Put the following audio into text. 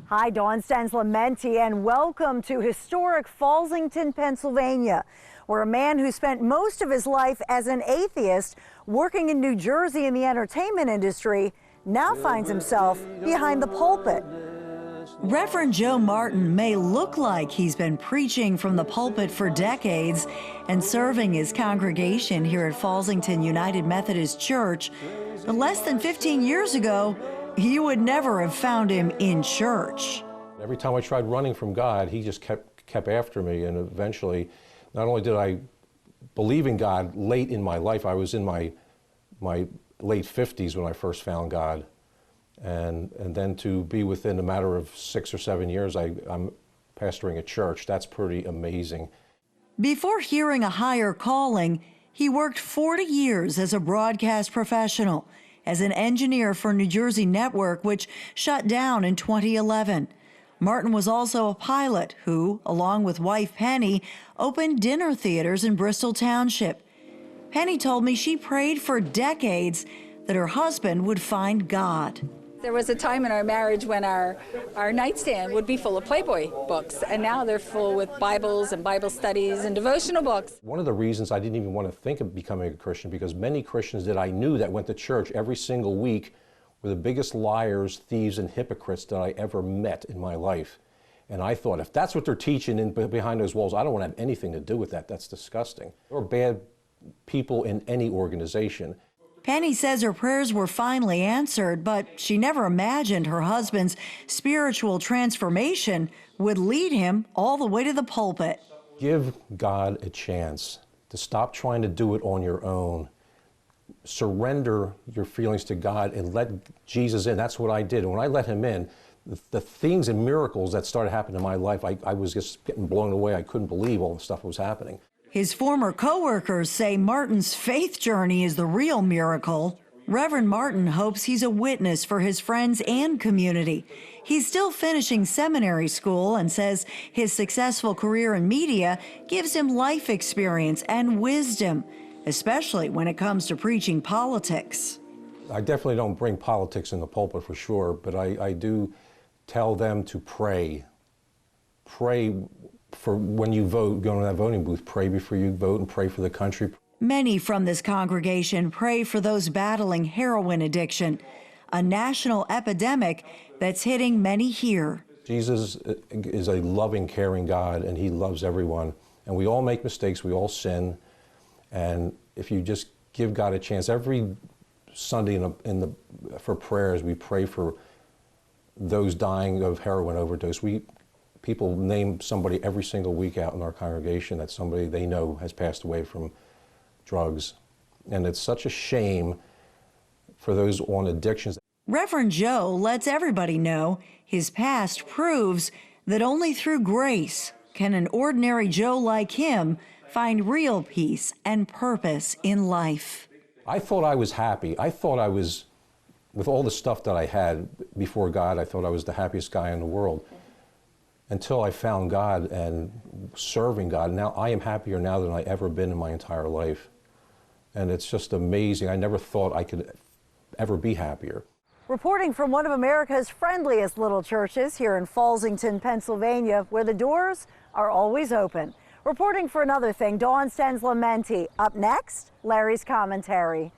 Hi, Dawn Stanslamenti, and welcome to historic Fallsington, Pennsylvania, where a man who spent most of his life as an atheist working in New Jersey in the entertainment industry now finds himself behind the pulpit. Reverend Joe Martin may look like he's been preaching from the pulpit for decades and serving his congregation here at Fallsington United Methodist Church, but less than 15 years ago, you would never have found him in church. Every time I tried running from God, he just kept after me, and eventually, not only did I believe in God late in my life, I was in my late 50s when I first found God, and then to be within a matter of 6 or 7 years, I'm pastoring a church. That's pretty amazing. Before hearing a higher calling, he worked 40 years as a broadcast professional, as an engineer for New Jersey Network, which shut down in 2011. Martin was also a pilot who, along with wife Penny, opened dinner theaters in Bristol Township. Penny told me she prayed for decades that her husband would find God. There was a time in our marriage when our nightstand would be full of Playboy books, and now they're full with Bibles and Bible studies and devotional books. One of the reasons I didn't even want to think of becoming a Christian, because many Christians that I knew that went to church every single week were the biggest liars, thieves, and hypocrites that I ever met in my life. And I thought, if that's what they're teaching behind those walls, I don't want to have anything to do with that. That's disgusting. There are bad people in any organization. Penny says her prayers were finally answered, but she never imagined her husband's spiritual transformation would lead him all the way to the pulpit. Give God a chance to stop trying to do it on your own. Surrender your feelings to God and let Jesus in. That's what I did. And when I let him in, the things and miracles that started happening in my life, I was just getting blown away. I couldn't believe all the stuff that was happening. His former co-workers say Martin's faith journey is the real miracle. Reverend Martin hopes he's a witness for his friends and community. He's still finishing seminary school and says his successful career in media gives him life experience and wisdom, especially when it comes to preaching politics. I definitely don't bring politics in the pulpit for sure, but I do tell them to pray. Pray for when you vote, go to that voting booth, pray before you vote and pray for the country. Many from this congregation pray for those battling heroin addiction, a national epidemic that's hitting many here. Jesus is a loving, caring God, and he loves everyone. And we all make mistakes, we all sin. And if you just give God a chance, every Sunday for prayers, we pray for those dying of heroin overdose. People name somebody every single week out in our congregation that somebody they know has passed away from drugs. And it's such a shame for those on addictions. Reverend Joe lets everybody know his past proves that only through grace can an ordinary Joe like him find real peace and purpose in life. I thought I was happy. I thought I was, with all the stuff that I had before God, I thought I was the happiest guy in the world. Until I found God and serving God. Now I am happier now than I ever been in my entire life. And it's just amazing. I never thought I could ever be happier. Reporting from one of America's friendliest little churches here in Fallsington, Pennsylvania, where the doors are always open. Reporting for Another Thing, Dawn Stanslamenti. Up next, Larry's commentary.